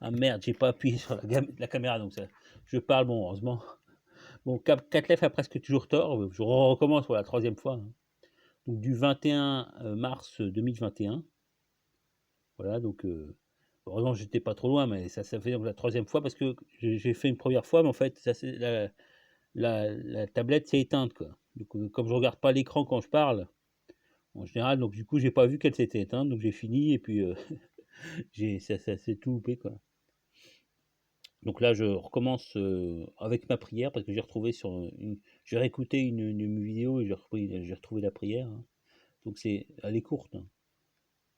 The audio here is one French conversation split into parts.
Ah merde, j'ai pas appuyé sur la caméra, donc ça je parle, bon, heureusement. Bon, Catlef a presque toujours tort, je recommence pour la troisième fois, hein. Donc du 21 mars 2021. Voilà, donc heureusement j'étais pas trop loin, mais ça fait donc la troisième fois parce que j'ai fait une première fois, mais en fait, ça c'est la tablette s'est éteinte, quoi. Donc comme je regarde pas l'écran quand je parle, en général, donc du coup, j'ai pas vu qu'elle s'était éteinte, donc j'ai fini et puis, j'ai ça s'est tout loupé, quoi. Donc là, je recommence, avec ma prière parce que j'ai retrouvé sur, j'ai réécouté une vidéo et j'ai retrouvé la prière, hein. Donc elle est courte, hein.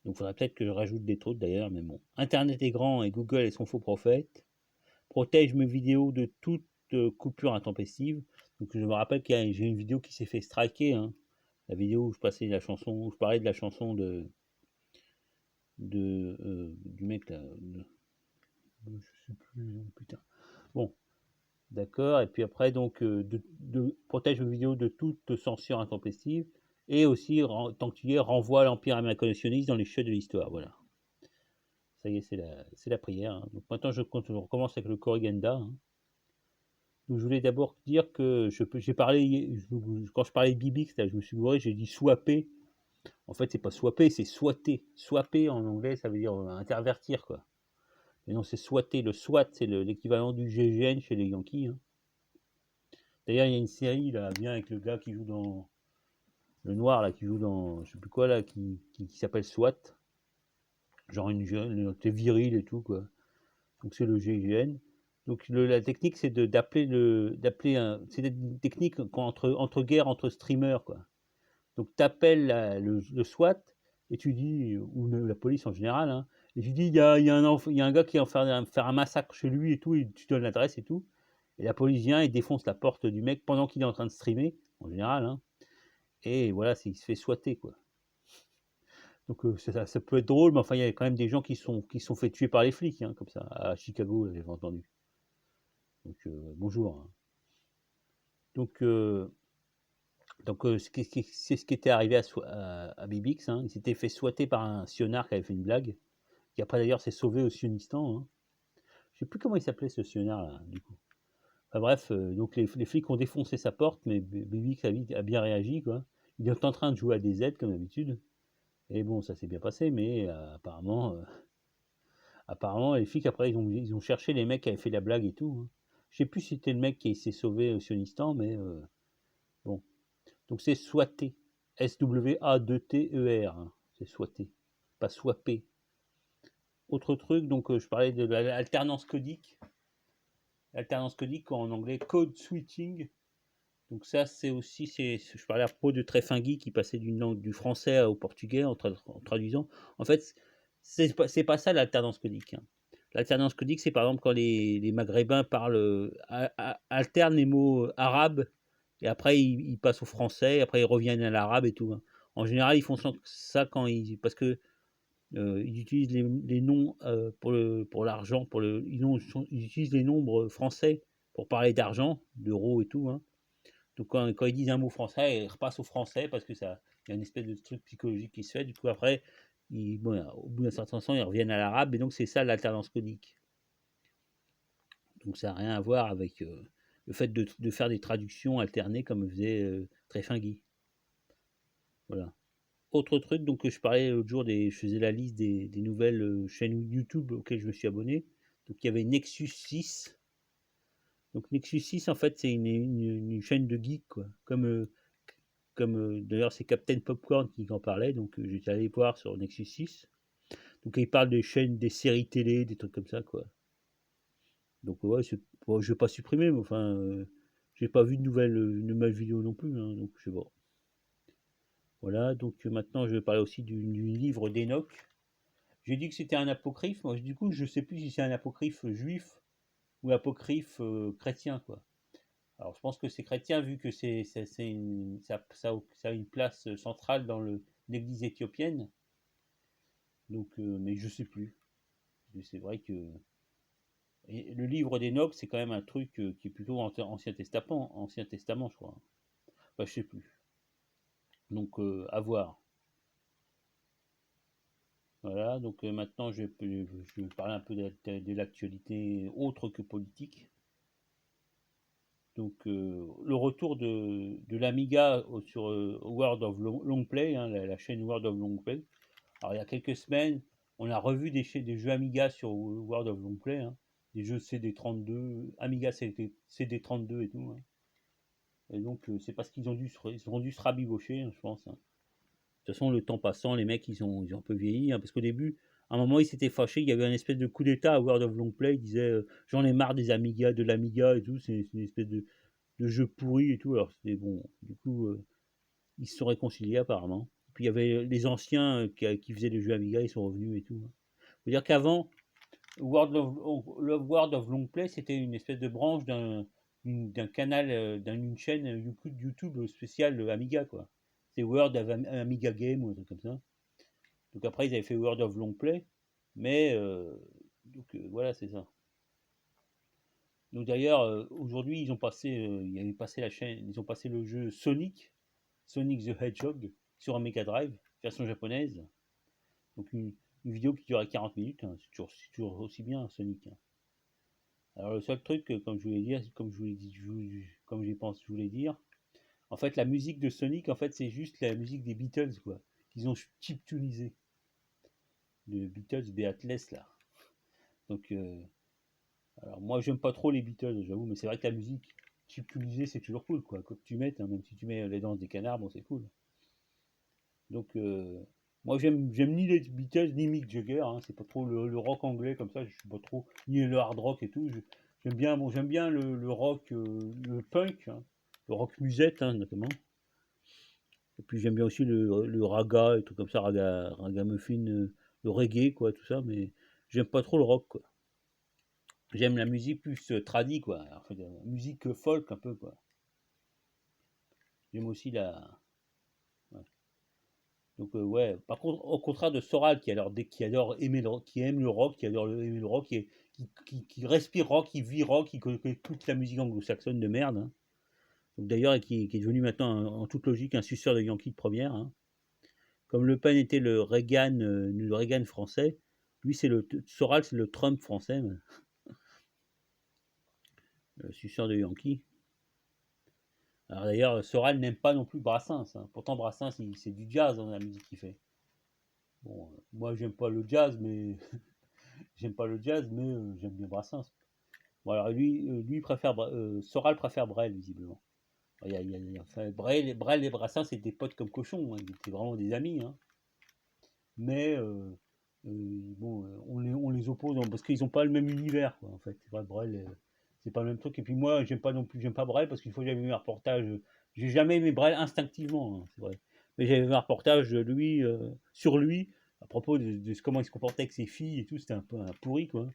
Donc faudrait peut-être que je rajoute des trucs d'ailleurs, mais bon. Internet est grand et Google est son faux prophète. Protège mes vidéos de toute, coupure intempestive. Donc je me rappelle j'ai une vidéo qui s'est fait striker, hein. La vidéo où je parlais de la chanson du mec là, je sais plus, putain. Bon, d'accord, et puis après, donc, protège vos vidéos de toute censure intempestive, et aussi, tant que tu y es, renvoie l'Empire américano-sioniste dans les chiottes de l'histoire. Voilà. Ça y est, c'est la prière, hein. Donc maintenant, je recommence avec le Korigenda, hein. Donc je voulais d'abord dire que j'ai parlé, quand je parlais de Bibix, là, je me suis gouré, j'ai dit swapper. En fait, c'est pas swapper, c'est swatter. Swapper en anglais, ça veut dire intervertir, quoi. Mais non, c'est swatter. Le SWAT, c'est l'équivalent du GGN chez les Yankees, hein. D'ailleurs, il y a une série là, bien avec le gars qui joue dans le noir là, qui joue dans je sais plus quoi là, qui s'appelle SWAT, genre une jeune, t'es viril et tout quoi. Donc c'est le GIGN. Donc la technique c'est c'est une technique entre guerres entre streamers quoi. Donc t'appelles le SWAT et tu dis ou la police en général, hein, et tu dis il y a un gars qui est en train de faire un massacre chez lui et tout, et tu donnes l'adresse et tout. Et la police vient et défonce la porte du mec pendant qu'il est en train de streamer, en général, hein. Et voilà, il se fait swatter, quoi. Donc ça peut être drôle, mais enfin, il y a quand même des gens qui sont fait tuer par les flics, hein, comme ça, à Chicago, j'ai entendu. Donc bonjour, hein. Donc, c'est ce qui était arrivé à Bibix, hein. Il s'était fait swatter par un sionard qui avait fait une blague, qui après d'ailleurs s'est sauvé au Sionistan, hein. Je sais plus comment il s'appelait ce sionard, là, du coup. Enfin, bref, donc les flics ont défoncé sa porte, mais Bibix a bien réagi, quoi. Il est en train de jouer à des aides, comme d'habitude. Et bon, ça s'est bien passé, mais apparemment, les flics, après, ils ont cherché les mecs qui avaient fait la blague et tout, hein. Je sais plus si c'était le mec qui s'est sauvé au Sionistan, mais bon. Donc c'est SWATer. S-W-A-2-T-E-R, hein. C'est SWATer, pas swapper. Autre truc, donc je parlais de l'alternance codique. L'alternance codique, en anglais, code switching. Donc ça, je parlais à propos de Tréfingui qui passait du français au portugais en traduisant. En fait, c'est pas ça l'alternance codique, hein. L'alternance codique, c'est par exemple quand les Maghrébins alternent les mots arabes et après ils passent au français, et après ils reviennent à l'arabe et tout, hein. En général, ils font ça parce que ils utilisent les noms pour l'argent, ils utilisent les nombres français pour parler d'argent, d'euros et tout, hein. Donc quand ils disent un mot français, ils repassent au français parce que ça, il y a une espèce de truc psychologique qui se fait. Du coup après, bon, au bout d'un certain temps, ils reviennent à l'arabe et donc c'est ça l'alternance codique. Donc ça n'a rien à voir avec le fait de faire des traductions alternées comme faisait Tréfingui. Voilà. Autre truc, donc je parlais l'autre jour, je faisais la liste des nouvelles chaînes YouTube auxquelles je me suis abonné. Donc il y avait Nexus 6. Donc Nexus 6, en fait, c'est une chaîne de geek, quoi. Comme d'ailleurs c'est Captain Popcorn qui en parlait, donc j'étais allé voir sur Nexus 6. Donc il parle des chaînes, des séries télé, des trucs comme ça, quoi. Donc ouais, bon, je vais pas supprimer, mais enfin, j'ai pas vu de nouvelles vidéos non plus, hein, donc je sais pas. Voilà, donc maintenant je vais parler aussi du livre d'Enoch. J'ai dit que c'était un apocryphe, moi du coup je sais plus si c'est un apocryphe juif ou apocryphe chrétien, quoi. Alors je pense que c'est chrétien vu que ça a une place centrale dans l'église éthiopienne. Donc, mais je sais plus. C'est vrai que le livre d'Enoch, c'est quand même un truc qui est plutôt Ancien Testament, je crois. Enfin, je sais plus. Donc, à voir. Voilà, donc maintenant je vais parler un peu de l'actualité autre que politique. Donc le retour de l'Amiga sur World of Long Play, hein, la chaîne World of Long Play. Alors il y a quelques semaines, on a revu des jeux Amiga sur World of Long Play, hein, des jeux CD32, Amiga CD32 et tout, hein. Et donc c'est parce qu'ils ont dû se rabibocher, hein, je pense, hein. De toute façon, le temps passant, les mecs, ils ont un peu vieilli, hein, parce qu'au début, à un moment, ils s'étaient fâchés, il y avait un espèce de coup d'état à World of Long Play, ils disaient j'en ai marre des Amiga, de l'Amiga et tout, c'est une espèce de jeu pourri et tout. Alors c'était bon, du coup, ils se sont réconciliés apparemment. Puis il y avait les anciens qui faisaient les jeux Amiga, ils sont revenus et tout, hein. Faut dire qu'avant, World of Long Play, c'était une espèce de branche d'un canal, d'une chaîne YouTube spéciale Amiga, quoi. C'est World of Amiga Game ou un truc comme ça. Donc après, ils avaient fait World of Long Play, mais voilà, c'est ça. Donc d'ailleurs, aujourd'hui, ils avaient passé la chaîne, ils ont passé le jeu Sonic the Hedgehog sur un Mega Drive, version japonaise. Donc une vidéo qui durait 40 minutes, hein. C'est toujours aussi bien Sonic, hein. Alors le seul truc, comme je voulais dire, comme je voulais dire, comme je voulais dire, en fait la musique de Sonic, en fait c'est juste la musique des Beatles, quoi, qu'ils ont chiptunisé, de Beatles Beatles là. Donc alors moi j'aime pas trop les Beatles, j'avoue, mais c'est vrai que la musique chiptunisée c'est toujours cool, quoi, que tu mettes, hein, même si tu mets les danses des canards, bon c'est cool. Donc moi j'aime ni les Beatles ni Mick Jagger, hein, c'est pas trop le rock anglais comme ça, je suis pas trop ni le hard rock et tout. J'aime bien le rock, le punk, hein, le rock musette, hein, notamment. Et puis j'aime bien aussi le raga et tout comme ça, raga muffin, le reggae quoi, tout ça, mais j'aime pas trop le rock quoi. J'aime la musique plus tradie quoi, en fait, musique folk un peu quoi. J'aime aussi la, ouais. Donc ouais, par contre, au contraire de Soral qui adore aimer qui aime le rock, qui adore aimer le rock, qui respire rock, qui vit rock, qui connaît toute la musique anglo-saxonne de merde, hein. Donc d'ailleurs, et qui est devenu maintenant en toute logique un suceur de Yankee de première, hein. Comme Le Pen était le Reagan français, lui c'est le Soral, c'est le Trump français, le suceur de Yankee. Alors d'ailleurs, Soral n'aime pas non plus Brassens, hein. Pourtant Brassens, c'est du jazz dans la musique qu'il fait. Bon, moi j'aime pas le jazz, mais j'aime pas le jazz, mais j'aime bien Brassens. Bon, alors lui préfère, Soral préfère Brel, visiblement. Enfin, Brel et Brassens, c'était des potes comme cochons, hein, ils étaient vraiment des amis, hein. Mais bon, on les oppose parce qu'ils n'ont pas le même univers, quoi, en fait. C'est vrai, Brel, c'est pas le même truc. Et puis moi, j'aime pas non plus, j'aime pas Brel parce qu'une fois j'avais vu un reportage, j'ai jamais aimé Brel instinctivement, hein, c'est vrai. Mais j'avais vu un reportage de lui, sur lui, à propos de comment il se comportait avec ses filles et tout, c'était un peu un pourri, quoi.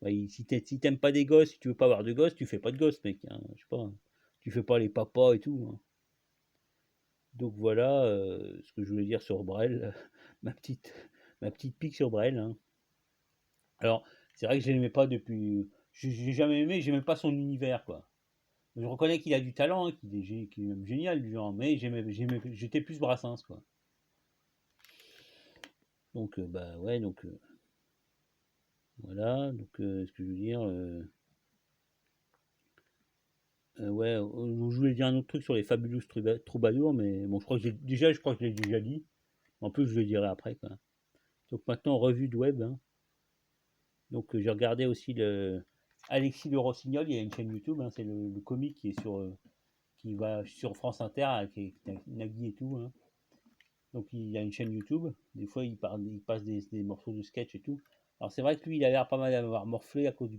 Ouais, si t'aimes pas des gosses, si tu veux pas avoir de gosses, tu fais pas de gosses, mec, hein, je sais pas, hein. Tu fais pas les papas et tout, hein. Donc voilà ce que je voulais dire sur Brel, ma petite, ma petite pique sur Brel, hein. Alors, c'est vrai que je l'aimais pas depuis. Je l'ai jamais aimé, j'aimais pas son univers, quoi. Je reconnais qu'il a du talent, hein, qu'il est même génial, du genre, mais j'étais plus Brassens, quoi. Donc, bah ouais, donc voilà, donc ce que je veux dire. Ouais, je voulais dire un autre truc sur les Fabulous Troubadours, mais bon, je crois que je l'ai déjà dit. En plus, je le dirai après, quoi. Donc maintenant, revue de web, hein. Donc j'ai regardé aussi Alexis de Rossignol, il y a une chaîne YouTube, hein, c'est le comique qui va sur France Inter avec Nagui et tout, hein. Donc il a une chaîne YouTube, des fois il passe des morceaux de sketch et tout. Alors c'est vrai que lui il a l'air pas mal d'avoir morflé à cause du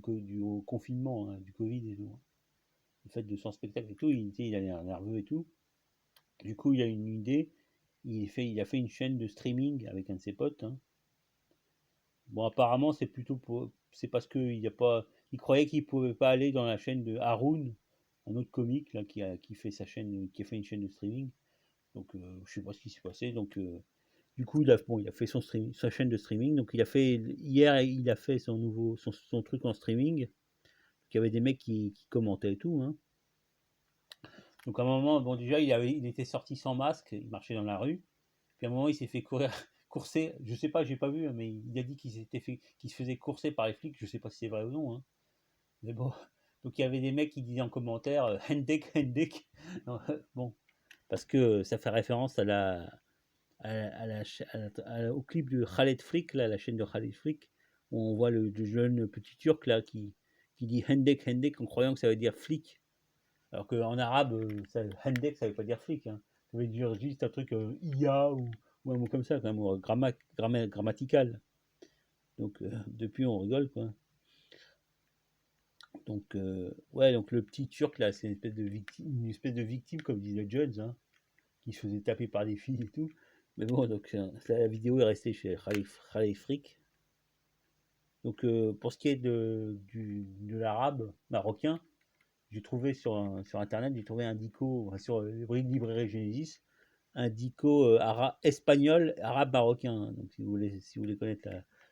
confinement, hein, du Covid et tout, hein. Le fait de son spectacle et tout, il a l'air nerveux et tout. Du coup il a une idée, il a fait une chaîne de streaming avec un de ses potes, hein. Bon, apparemment, c'est parce qu'il a pas, il croyait qu'il pouvait pas aller dans la chaîne de Haroun, un autre comique là, qui fait sa chaîne, qui a fait une chaîne de streaming. Donc, je sais pas ce qui s'est passé. Donc, du coup, il a fait sa chaîne de streaming. Donc, hier, il a fait son truc en streaming. Il y avait des mecs qui commentaient et tout, hein. Donc, à un moment, bon, déjà, il était sorti sans masque, il marchait dans la rue. Puis à un moment, il s'est fait courir, coursés. Je sais pas, j'ai pas vu, hein, mais il a dit qu'il se faisait courser par les flics. Je sais pas si c'est vrai ou non, hein. Mais bon, donc il y avait des mecs qui disaient en commentaire Hendek, Hendek. Non, bon, parce que ça fait référence au clip de Khaled Flick, là, la chaîne de Khaled Flick, où on voit le jeune petit turc là qui dit Hendek, Hendek en croyant que ça veut dire flic. Alors qu'en arabe, Hendek ça veut pas dire flic, hein. Ça veut dire juste un truc IA ou un mot comme ça, un mot grammatical. Donc depuis on rigole quoi. Donc ouais, donc le petit turc là, c'est une espèce de victime comme disait Jones, hein, qui se faisait taper par des filles et tout. Mais bon, donc la vidéo est restée chez Khalif Frick. Donc pour ce qui est de l'arabe marocain, j'ai trouvé sur internet, j'ai trouvé un dico sur les librairies Genesis, un dico espagnol arabe marocain. Donc si vous voulez connaître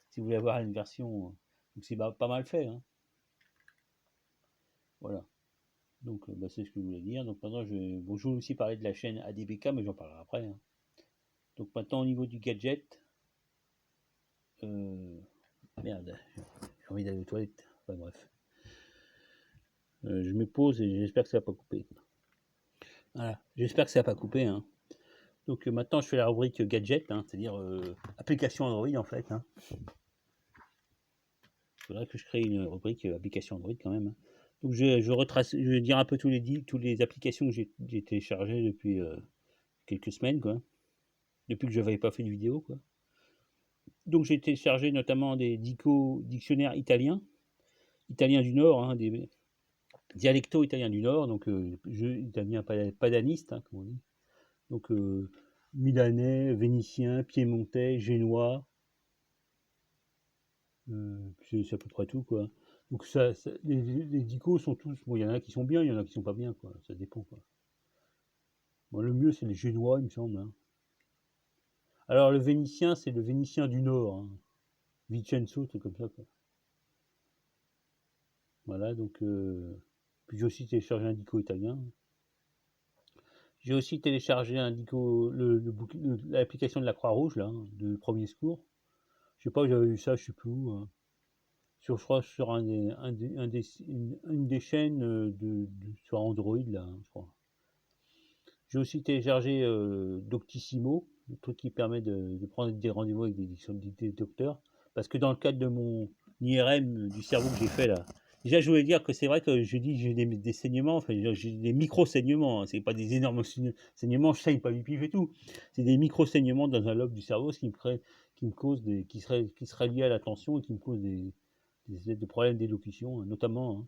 si vous voulez avoir une version, donc c'est pas mal fait, hein. Voilà. Donc bah, c'est ce que je voulais dire. Donc maintenant je vais aussi parler de la chaîne ADBK, mais j'en parlerai après, hein. Donc maintenant au niveau du gadget, euh, merde, j'ai envie d'aller aux toilettes. Enfin bref. Je me pose et j'espère que ça va pas couper. Voilà, j'espère que ça va pas couper, hein. Donc maintenant je fais la rubrique gadget, hein, c'est-à-dire application Android en fait, hein. Il faudrait que je crée une rubrique application Android quand même, hein. Donc je vais dire un peu toutes les applications que j'ai téléchargées depuis quelques semaines, quoi. Depuis que je n'avais pas fait de vidéo, quoi. Donc j'ai téléchargé notamment des dictionnaires italiens du Nord, hein, des dialectos italiens du Nord, donc jeux italiens padanistes, hein, comme on dit. Donc milanais, vénitien, piémontais, génois, c'est à peu près tout, quoi. Donc les dicos sont tous, bon, il y en a qui sont bien, il y en a qui sont pas bien, quoi. Ça dépend, quoi. Bon, le mieux c'est les génois, il me semble, hein. Alors le vénitien, c'est le vénitien du Nord, hein. Vincenzo, tout comme ça, quoi. Voilà, donc puis j'ai aussi téléchargé un dico italien. J'ai aussi téléchargé un dico, l'application de la Croix-Rouge, là, hein, de premier secours. Je sais pas, j'avais vu ça, je sais plus où, hein. Je crois, sur une des chaînes sur Android, là, hein, je crois. J'ai aussi téléchargé Doctissimo, le truc qui permet de prendre des rendez-vous avec des docteurs. Parce que dans le cadre de mon IRM du cerveau que j'ai fait là, déjà je voulais dire que c'est vrai que je dis j'ai des saignements, enfin j'ai des micro-saignements, hein. C'est pas des énormes saignements, je saigne pas du pif et tout. C'est des micro-saignements dans un lobe du cerveau, ce qui me cause qui serait lié à la tension et qui me cause des problèmes d'élocution, hein, notamment, hein.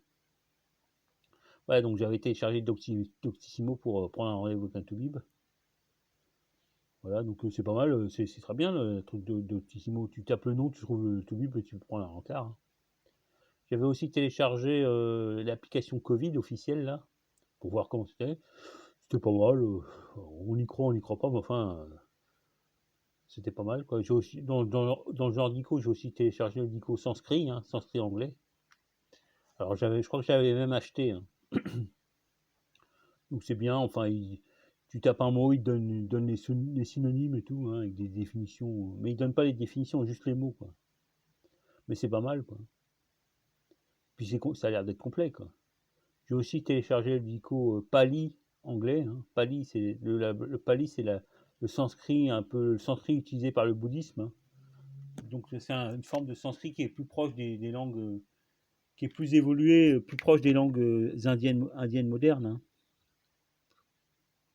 Ouais, donc j'avais téléchargé Doctissimo pour prendre un rendez-vous avec un toubib. Voilà, donc c'est pas mal, c'est très bien le truc de Doctissimo. Tu tapes le nom, tu trouves le toubib et tu prends la rencard, hein. J'avais aussi téléchargé l'application Covid officielle là, pour voir comment c'était. C'était pas mal, on y croit pas, mais enfin, c'était pas mal, quoi. J'ai aussi, dans le genre d'ICO, j'ai aussi téléchargé le DICO Sanskrit, hein, Sanskrit anglais. Alors je crois que j'avais même acheté, hein. Donc c'est bien, enfin, tu tapes un mot, il te donne les synonymes et tout, hein, avec des définitions. Mais il donne pas les définitions, juste les mots, quoi. Mais c'est pas mal, quoi. Puis ça a l'air d'être complet, quoi. J'ai aussi téléchargé le dico Pali anglais, hein. Pali, le Pali, c'est le sanskrit, un peu le sanskrit utilisé par le bouddhisme, hein. Donc c'est une forme de sanskrit qui est plus proche des langues, qui est plus évoluée, plus proche des langues indiennes modernes, hein.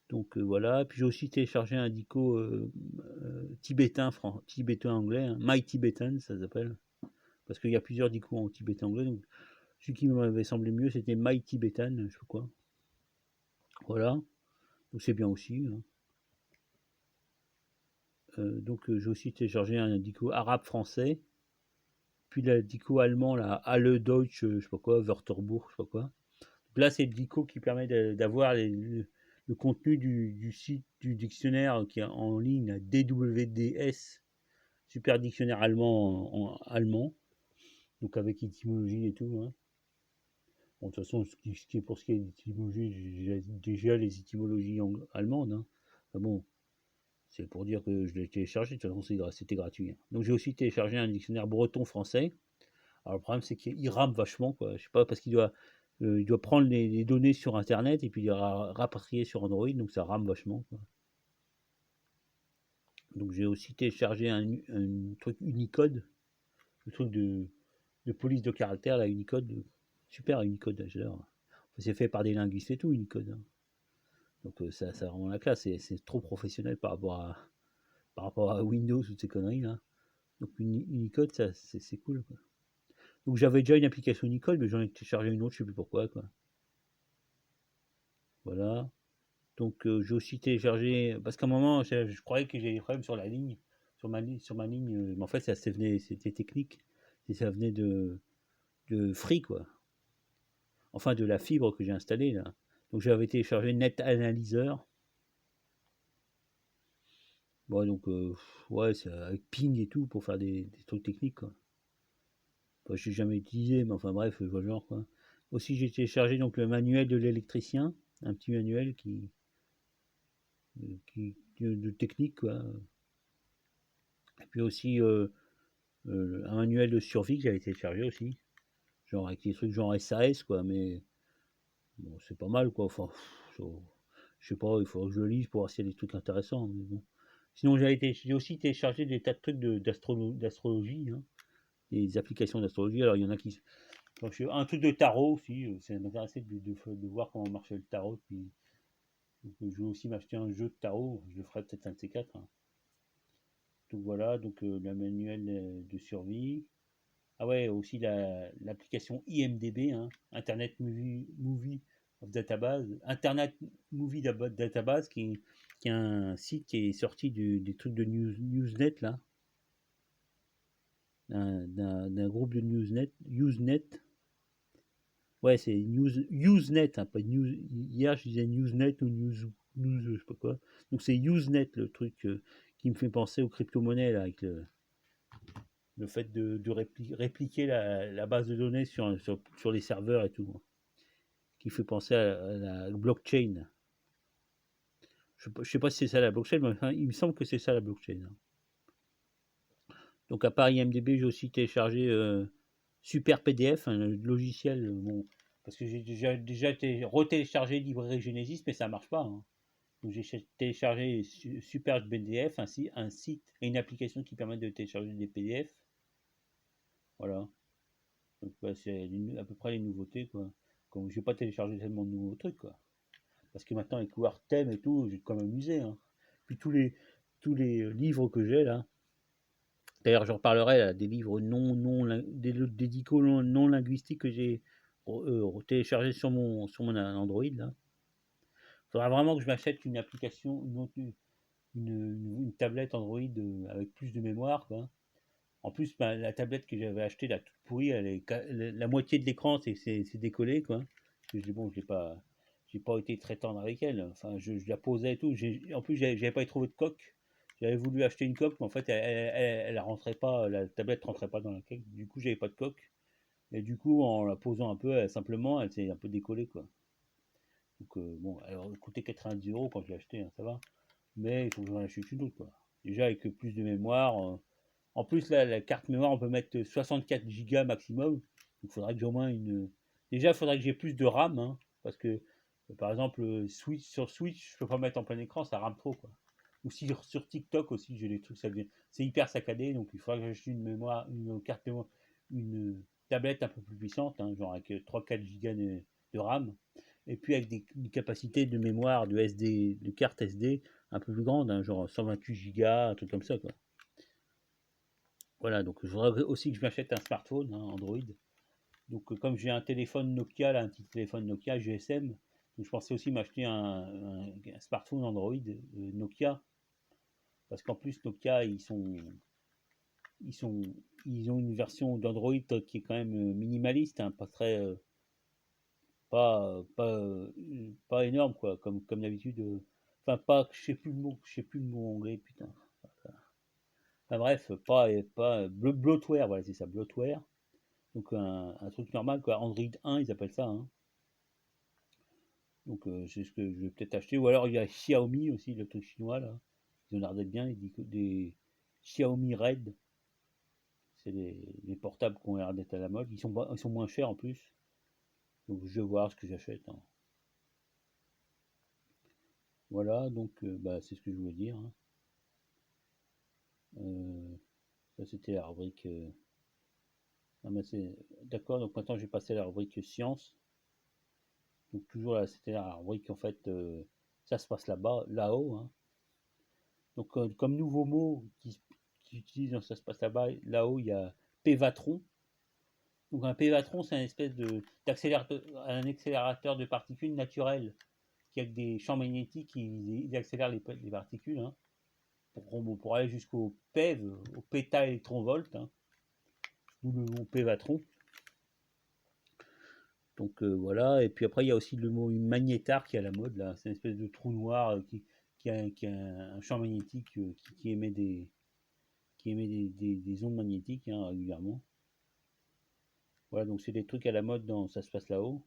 Donc voilà. Puis j'ai aussi téléchargé un dico tibétain anglais, hein. My Tibetan, ça s'appelle. Parce qu'il y a plusieurs dicos en tibétain anglais. Donc celui qui m'avait semblé mieux, c'était My Tibetan, je sais pas quoi. Voilà. Donc c'est bien aussi, hein. Donc j'ai aussi téléchargé un dico arabe-français. Puis le dico allemand, là, Alle Deutsch, je sais pas quoi, Wörterbuch, je sais pas quoi. Donc là, c'est le dico qui permet d'avoir le contenu du site du dictionnaire qui est en ligne, DWDS, super dictionnaire allemand en allemand, donc avec étymologie et tout, hein. Bon, de toute façon, pour ce qui est d'étymologie, j'ai déjà les étymologies allemandes, hein. Enfin bon, C'est pour dire que je l'ai téléchargé, de toute façon c'était gratuit, hein. Donc j'ai aussi téléchargé un dictionnaire breton-français. Alors le problème c'est qu'il rame vachement, quoi. Je sais pas, parce il doit prendre les données sur internet et puis il rapatrier sur Android, donc ça rame vachement, quoi. Donc j'ai aussi téléchargé un truc Unicode, le truc de police de caractère, là, Unicode. Super Unicode, j'adore. Enfin, c'est fait par des linguistes et tout, Unicode, hein. Donc ça a vraiment la classe, c'est trop professionnel par rapport à Windows, toutes ces conneries là. Donc Unicode, c'est cool, quoi. Donc j'avais déjà une application Unicode, mais j'en ai téléchargé une autre, je sais plus pourquoi, quoi. Voilà. Donc j'ai aussi téléchargé, parce qu'à un moment, je croyais que j'avais des problèmes sur la ligne, sur ma ligne, mais en fait c'était technique, et ça venait de Free, quoi. Enfin de la fibre que j'ai installée là. Donc j'avais téléchargé Net Analyzer. Bon, donc ouais, c'est avec ping et tout pour faire des trucs techniques, quoi. Enfin, je n'ai jamais utilisé, mais enfin bref, je vois le genre, quoi. Aussi j'ai téléchargé donc le manuel de l'électricien, un petit manuel de technique, quoi. Et puis aussi un manuel de survie que j'avais téléchargé aussi, genre avec des trucs genre SAS, quoi, mais bon, c'est pas mal, quoi. Enfin, je sais pas, il faudrait que je le lise pour voir s'il y a des trucs intéressants, mais bon. Sinon, j'ai aussi téléchargé des tas de trucs d'astrologie, hein, des applications d'astrologie. Alors, il y en a qui. Donc, un truc de tarot aussi, ça m'intéressait de voir comment marchait le tarot. Puis, donc, je vais aussi m'acheter un jeu de tarot, je le ferai peut-être un de ces quatre, hein. Donc voilà, donc le manuel de survie. Ah ouais, aussi l'application IMDB, hein, Movie of Database, Internet Movie Database, qui est un site qui est sorti des trucs de Newsnet, là, d'un groupe de Usenet. Ouais, c'est Usenet, hein, pas News. Hier, je disais Newsnet ou je sais pas quoi. Donc c'est Usenet, le truc qui me fait penser aux crypto-monnaies, là, avec le fait de répliquer la base de données sur les serveurs et tout, qui fait penser à la blockchain. Je ne sais pas si c'est ça la blockchain, mais enfin, il me semble que c'est ça la blockchain, hein. Donc à part IMDB, j'ai aussi téléchargé Super PDF, un logiciel, bon, parce que j'ai déjà retéléchargé Librairie Genesis, mais ça ne marche pas, hein. Donc j'ai téléchargé Super PDF, un site et une application qui permettent de télécharger des PDF. Voilà. Donc bah, c'est à peu près les nouveautés, quoi. Comme je vais pas télécharger tellement de nouveaux trucs, quoi. Parce que maintenant avec Warthème et tout, j'ai quand même amusé, hein. Puis tous les livres que j'ai là. D'ailleurs, j'en reparlerai là, des livres des dicos non linguistiques que j'ai téléchargés sur mon Android là. Il faudra vraiment que je m'achète une application, une tablette Android avec plus de mémoire, quoi. En plus, la tablette que j'avais achetée, la toute pourrie, la moitié de l'écran c'est décollé, quoi. Je dis, bon, j'ai pas été très tendre avec elle. Enfin, je la posais et tout. En plus, j'avais pas trouvé de coque. J'avais voulu acheter une coque, mais en fait, elle rentrait pas, la tablette rentrait pas dans la coque. Du coup, j'avais pas de coque. Et du coup, en la posant un peu, simplement, elle s'est un peu décollée, quoi. Donc, bon, elle coûtait 90 euros quand je l'ai acheté, hein, ça va. Mais il faut que j'en achète une autre, quoi. Déjà, avec plus de mémoire. En plus, là, la carte mémoire, on peut mettre 64 Go maximum. Il faudrait que j'ai au moins une. Déjà, il faudrait que j'ai plus de RAM, hein, parce que, par exemple, sur Switch, je peux pas mettre en plein écran, ça rame trop, quoi. Ou si sur TikTok aussi, j'ai des trucs, ça devient. C'est hyper saccadé, donc il faudrait que j'achète une mémoire, une carte mémoire, une tablette un peu plus puissante, hein, genre avec 3-4 Go de RAM. Et puis avec une capacité de mémoire de SD, de carte SD un peu plus grande, hein, genre 128 Go, un truc comme ça, quoi. Voilà, donc je voudrais aussi que je m'achète un smartphone, hein, Android. Donc comme j'ai un téléphone Nokia, là, un petit téléphone Nokia GSM, donc je pensais aussi m'acheter un smartphone Android Nokia, parce qu'en plus Nokia, ils sont, ils ont une version d'Android qui est quand même minimaliste, hein, pas très, pas énorme, quoi, comme d'habitude. Enfin, pas, je sais plus le mot anglais, putain. Enfin bref, pas bloatware, voilà, c'est ça, bloatware. Donc un truc normal, quoi. Android 1, ils appellent ça, hein. Donc c'est ce que je vais peut-être acheter. Ou alors il y a Xiaomi aussi, le truc chinois là. Ils ont l'air d'être bien, des Xiaomi Red. C'est les portables qui ont l'air d'être à la mode. Ils sont moins chers en plus. Donc je vais voir ce que j'achète, hein. Voilà, donc bah, c'est ce que je voulais dire, hein. Ça c'était la rubrique. Ah, bah, d'accord, donc maintenant je vais passer à la rubrique science. Donc toujours là, c'était la rubrique en fait, ça se passe là-bas, là-haut, hein. Donc comme nouveau mot qui utilise dans ça se passe là-bas, là-haut, il y a pévatron. Donc un pévatron, c'est un espèce un accélérateur de particules naturel qui avec des champs magnétiques qui accélèrent les particules, hein, pour aller jusqu'au PeV, au pétaélectronvolt, hein, d'où le mot pévatron. Donc voilà, et puis après il y a aussi le mot magnétar qui est à la mode là, c'est une espèce de trou noir qui a un champ magnétique qui émet des ondes magnétiques, hein, régulièrement. Voilà, donc c'est des trucs à la mode dans ça se passe là-haut.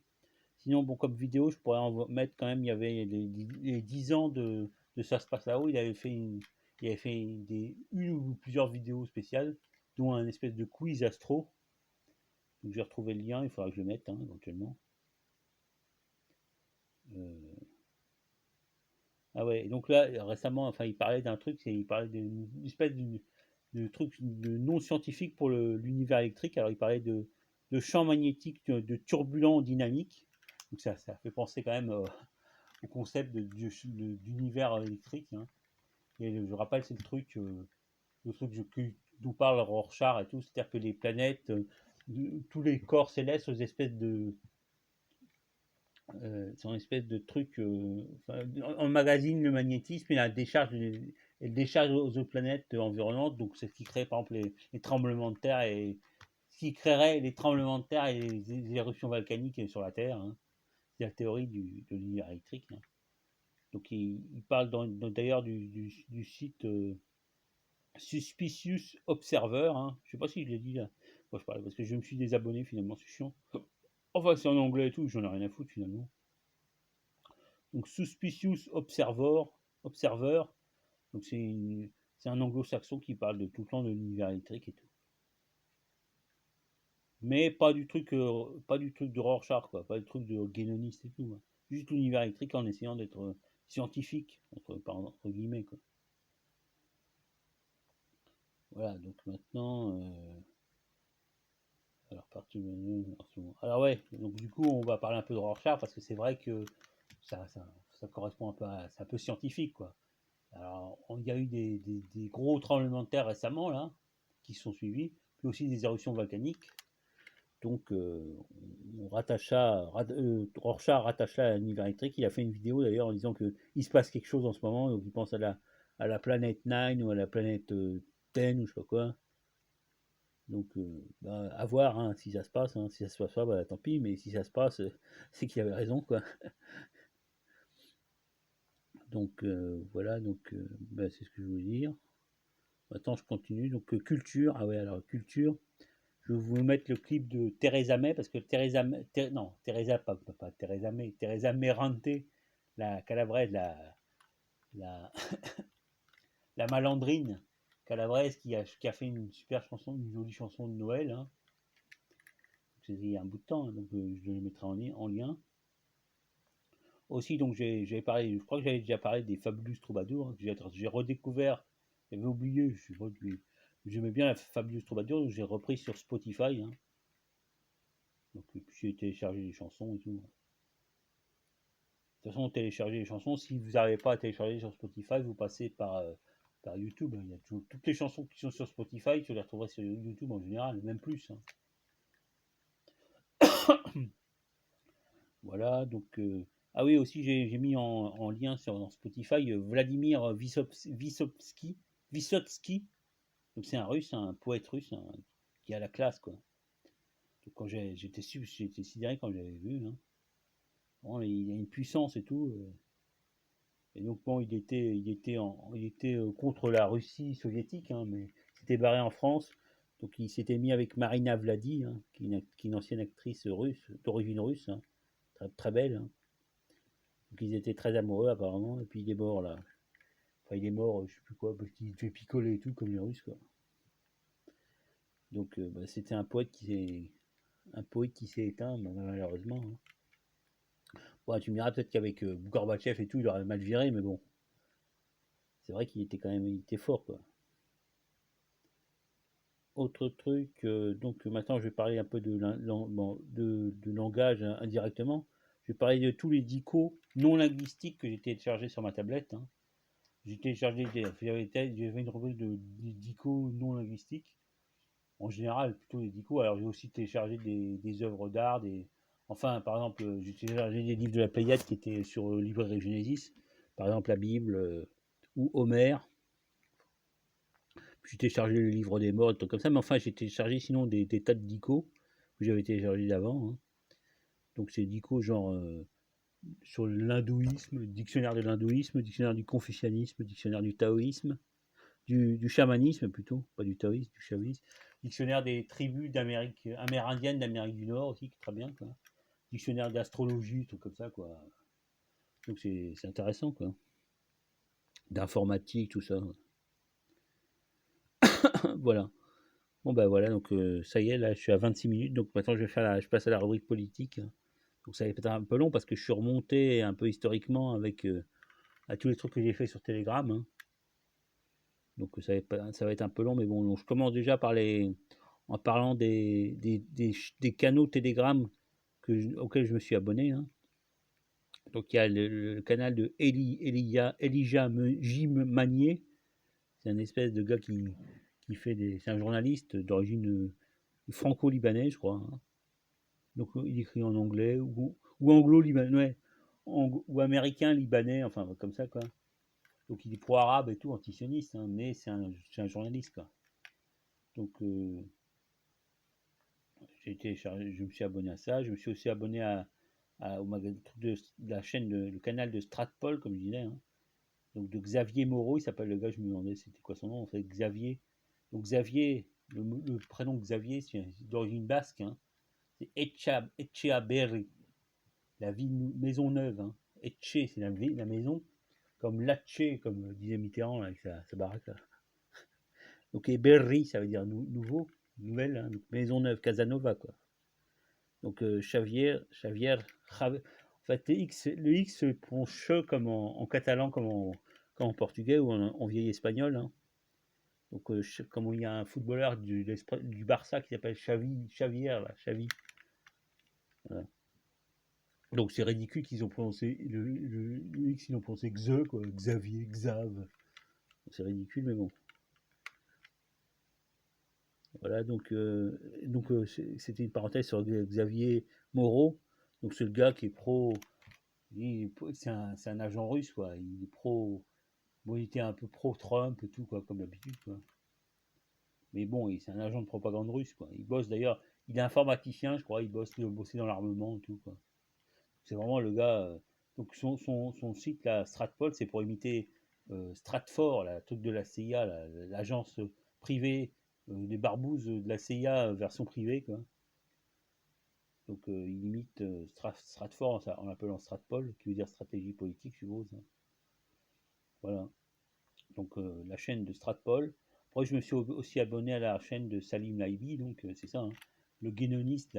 Sinon, bon, comme vidéo, je pourrais en mettre quand même, il y avait les 10 ans de ça se passe là-haut, il avait fait une ou plusieurs vidéos spéciales, dont un espèce de quiz astro. Donc j'ai retrouvé le lien, il faudra que je le mette, hein, éventuellement. Euh, Ah ouais, donc là, récemment, enfin, il parlait d'un truc, il parlait d'une espèce de truc de non scientifique pour l'univers électrique. Alors, il parlait de champs magnétiques, turbulents dynamiques. Donc, ça fait penser quand même au concept d'univers électrique, hein. Et je rappelle, c'est le truc d'où parle Rorschach et tout, c'est-à-dire que les planètes, tous les corps célestes, aux espèces de, c'est une espèce de truc, emmagasine le magnétisme et elle décharge aux autres planètes environnantes, donc c'est ce qui crée par exemple les tremblements de terre et ce qui créerait les tremblements de terre et les éruptions volcaniques sur la Terre, hein. C'est la théorie de l'univers électrique, hein. Donc il parle d'ailleurs du site Suspicious Observer, hein. Je sais pas si je l'ai dit là. Moi je parle parce que je me suis désabonné finalement, c'est chiant. Enfin c'est en anglais et tout, j'en ai rien à foutre finalement. Donc Suspicious Observer, donc c'est un anglo-saxon qui parle de tout le temps de l'univers électrique et tout. Mais pas du truc de Rorschach, quoi, pas du truc de guénoniste et tout, hein. Juste l'univers électrique en essayant d'être scientifique, entre guillemets, quoi. Voilà, donc maintenant, alors partie alors ouais, donc du coup on va parler un peu de Rorschach parce que c'est vrai que ça correspond un peu c'est un peu scientifique, quoi. Alors, il y a eu des gros tremblements de terre récemment, là, qui sont suivis, puis aussi des éruptions volcaniques. Donc, Rorschach rattache ça à l'univers électrique. Il a fait une vidéo d'ailleurs en disant qu'il se passe quelque chose en ce moment, donc il pense à la planète Nine ou à la planète Ten ou je sais pas quoi. Donc, bah, à voir, hein, si ça se passe, hein. Si ça se passe pas, bah, tant pis, mais si ça se passe, c'est qu'il avait raison, quoi. Donc, voilà, donc, bah, c'est ce que je voulais dire. Attends, je continue. Donc, culture. Ah ouais, alors culture. Je vais vous mettre le clip de Theresa May parce que non, Theresa, pas Theresa May, Theresa Merante, la calabraise, la, la malandrine calabraise qui a fait une super chanson, une jolie chanson de Noël, hein. C'est il y a un bout de temps, hein, donc je le mettrai en lien. Aussi, donc j'ai parlé, je crois que j'avais déjà parlé des Fabulous Troubadours, hein, que j'ai redécouvert, j'avais oublié, j'aimais bien la Fabulous Troubadours, donc j'ai repris sur Spotify, hein. Donc j'ai téléchargé les chansons et tout. De toute façon, télécharger les chansons, si vous n'arrivez pas à télécharger sur Spotify, vous passez par YouTube, hein. Il y a toutes les chansons qui sont sur Spotify, tu les retrouveras sur YouTube en général, même plus, hein. Voilà, donc ah oui, aussi j'ai mis en lien dans Spotify Vladimir Vysotsky. Donc c'est un russe, un poète russe, hein, qui a la classe, quoi. Donc quand j'étais sidéré quand j'avais vu, hein. Bon, il a une puissance et tout. Et donc bon, il était contre la Russie soviétique, hein, mais il s'était barré en France. Donc il s'était mis avec Marina Vladi, hein, qui est une ancienne actrice russe, d'origine russe, hein, très, très belle, hein. Donc ils étaient très amoureux apparemment. Et puis il est mort là. Enfin, il est mort, je sais plus quoi, parce qu'il fait picoler et tout, comme les Russes, quoi. Donc, bah, c'était un poète qui s'est éteint, malheureusement, hein. Bon, tu me diras peut-être qu'avec Gorbatchev et tout, il aurait mal viré, mais bon, c'est vrai qu'il était quand même, il était fort, quoi. Autre truc, donc maintenant je vais parler un peu de langage indirectement. Je vais parler de tous les dicos non linguistiques que j'ai téléchargés sur ma tablette, hein. J'ai téléchargé, j'avais une rubrique de dicos non linguistiques. En général, plutôt des dicos. Alors j'ai aussi téléchargé des œuvres d'art, enfin par exemple, j'ai téléchargé des livres de la Pléiade qui étaient sur Librairie Genesis, par exemple la Bible ou Homère. J'ai téléchargé le livre des morts, des trucs comme ça, mais enfin j'ai téléchargé sinon des tas de dicos que j'avais téléchargés d'avant, hein. Donc c'est dicos genre sur l'hindouisme, dictionnaire de l'hindouisme, dictionnaire du confucianisme, dictionnaire du taoïsme, du chamanisme plutôt, pas du taoïsme, du chamanisme, dictionnaire des tribus d'Amérique amérindiennes d'Amérique du Nord aussi, qui est très bien, quoi. Dictionnaire d'astrologie, tout comme ça, quoi. Donc c'est intéressant, quoi. D'informatique, tout ça. Voilà. Bon ben voilà, donc ça y est, là je suis à 26 minutes, donc maintenant je passe à la rubrique politique. Donc ça va être un peu long parce que je suis remonté un peu historiquement avec à tous les trucs que j'ai fait sur Telegram, hein. Donc ça va être un peu long, mais bon, donc je commence déjà en parlant des canaux Telegram auxquels je me suis abonné, hein. Donc il y a le canal de Elijah Jim Manier, c'est un espèce de gars qui fait c'est un journaliste d'origine franco-libanais, je crois, hein. Donc il écrit en anglais ou anglo-libanais, ouais, ou américain-libanais, enfin comme ça, quoi. Donc il est pro-arabe et tout, antisioniste, hein, mais c'est un journaliste, quoi. Donc je me suis abonné à ça. Je me suis aussi abonné au de la chaîne, le canal de Stratpol, comme je disais, hein. Donc de Xavier Moreau, il s'appelle le gars, je me demandais c'était quoi son nom, en fait, Xavier. Donc Xavier, le prénom Xavier, c'est d'origine basque, hein. C'est Etcheaberri, la ville maison neuve, hein. Etche, c'est la maison, comme Latché, comme disait Mitterrand là, avec sa baraque là. Donc et Berry, ça veut dire nouveau, nouvelle, hein, donc maison neuve, Casanova, quoi. Donc Xavier, en fait le X se prononce che comme en catalan, comme en portugais ou en vieil espagnol, hein. Donc comme il y a un footballeur du Barça qui s'appelle Xavier, là, Xavi. Voilà. Donc c'est ridicule qu'ils ont prononcé le X, ils ont prononcé Xe, quoi, Xavier, Xav. C'est ridicule, mais bon. Voilà, c'était une parenthèse sur Xavier Moreau. Donc c'est le gars qui est c'est un agent russe, quoi. Il est bon, il était un peu pro-Trump et tout, quoi, comme d'habitude, quoi. Mais bon, c'est un agent de propagande russe, quoi. Il bosse d'ailleurs, il est informaticien, je crois, il bossait dans l'armement et tout, quoi. C'est vraiment le gars. Donc son site, là, Stratpol, c'est pour imiter Stratfor, la truc de la CIA, l'agence privée des barbouzes de la CIA version privée, quoi. Donc il imite Stratfor en l'appelant Stratpol, qui veut dire stratégie politique, je suppose, hein. Voilà. Donc la chaîne de Stratpol. Après, je me suis aussi abonné à la chaîne de Salim Laibi, donc c'est ça, hein, le guénoniste,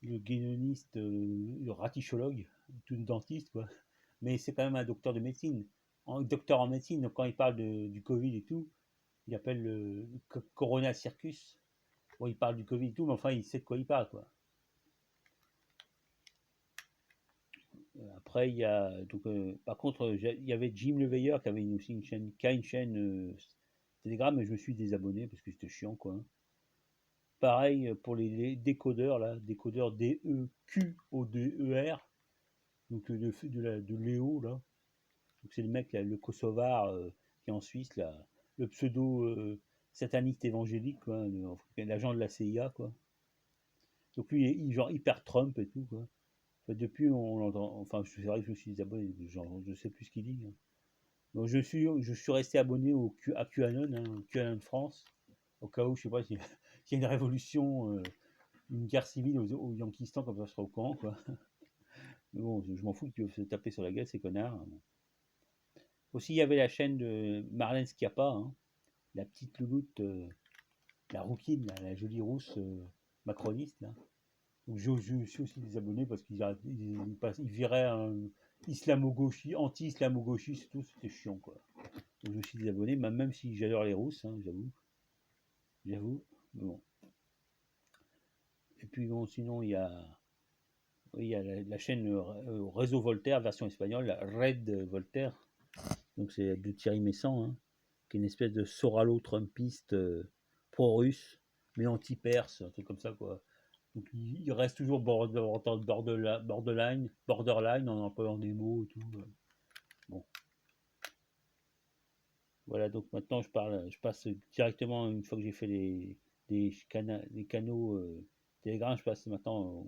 le ratichologue, tout dentiste, quoi. Mais c'est quand même un docteur de médecine, docteur en médecine. Donc quand il parle du Covid et tout, il appelle le Corona Circus. Bon, il parle du Covid et tout, mais enfin, il sait de quoi il parle, quoi. Après, il y a donc, par contre, il y avait Jim Le Veilleur qui avait aussi une chaîne Telegram, mais je me suis désabonné parce que c'était chiant, quoi. Pareil pour les décodeurs, là, décodeur DEQODER, donc de Léo, là. Donc c'est le mec, là, le Kosovar qui est en Suisse, là, le pseudo sataniste évangélique, quoi, l'agent de la CIA, quoi. Donc lui, il est genre hyper Trump et tout, quoi. Enfin, depuis, on l'entend. Enfin, c'est vrai que je me suis désabonné, genre, je sais plus ce qu'il dit, hein. Donc je suis resté abonné à QAnon, hein, QAnon France, au cas où, je sais pas s'il y a une révolution, une guerre civile au Yankistan, comme ça je serai au courant, quoi. Mais bon, je m'en fous qu'ils peuvent se taper sur la gueule, ces connards. Aussi, il y avait la chaîne de Marlène Schiappa, hein, la petite louloute, la rouquine, la jolie rousse macroniste. Là. Donc, je suis aussi des abonnés parce qu'ils viraient un anti-islamo-gauchiste, et tout, c'était chiant quoi. Donc, je suis des abonnés, même si j'adore les rousses, hein, j'avoue. Bon. Et puis bon, sinon il y a la chaîne Réseau Voltaire, version espagnole, Red Voltaire. Donc c'est de Thierry Messant, hein, qui est une espèce de Soralo-trumpiste pro-russe, mais anti-perse, un truc comme ça quoi. Donc il reste toujours borderline en employant des mots et tout. Bon, voilà. Donc maintenant je passe directement une fois que j'ai fait les canaux Telegram, je passe maintenant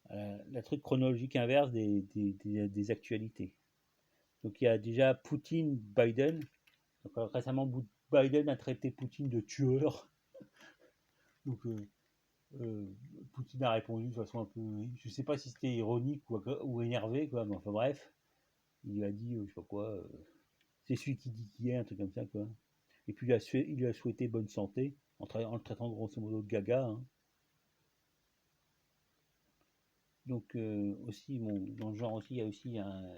à la truc chronologique inverse des actualités. Donc il y a déjà Poutine-Biden. Donc récemment, Biden a traité Poutine de tueur. Donc euh, Poutine a répondu de façon un peu, je sais pas si c'était ironique ou énervé, quoi, mais enfin bref, il lui a dit, je sais pas quoi, c'est celui qui dit qui est, un truc comme ça, quoi. Et puis il lui a souhaité bonne santé, en le traitant grosso modo de gaga. Hein. Donc aussi, bon, dans le genre aussi, il y a aussi un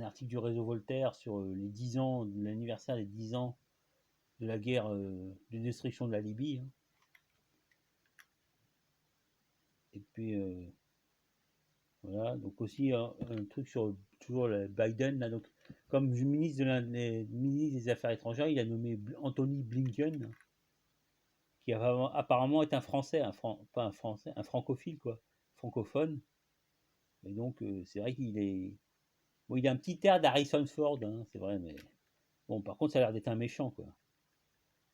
article du réseau Voltaire sur les 10 ans, l'anniversaire des 10 ans de la guerre de destruction de la Libye. Hein. Et puis voilà, donc aussi un truc sur toujours le Biden, là, donc, comme ministre des Affaires étrangères, il a nommé Anthony Blinken, qui apparemment est un Français, pas un Français, un francophile, quoi, francophone. Et donc c'est vrai qu'il est. Bon, il a un petit air d'Harrison Ford, hein, c'est vrai, mais bon, par contre, ça a l'air d'être un méchant, quoi.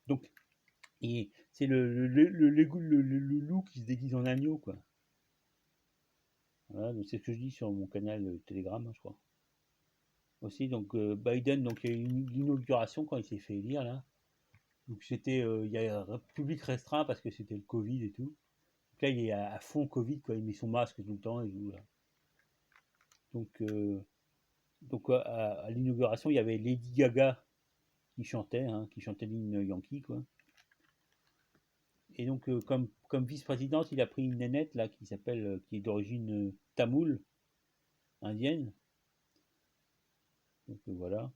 Donc, c'est le loup qui se déguise en agneau, quoi. Voilà, donc c'est ce que je dis sur mon canal Telegram, hein, je crois. Aussi, donc Biden, donc il y a eu l'inauguration quand il s'est fait élire, là. Donc c'était, il y a un public restreint parce que c'était le Covid et tout. Donc là, il est à fond Covid, quoi. Il met son masque tout le temps et tout, là. Donc, à l'inauguration, il y avait Lady Gaga qui chantait l'hymne Yankee, quoi. Et donc, comme vice-présidente, il a pris une nénette là qui est d'origine tamoule, indienne. Donc voilà.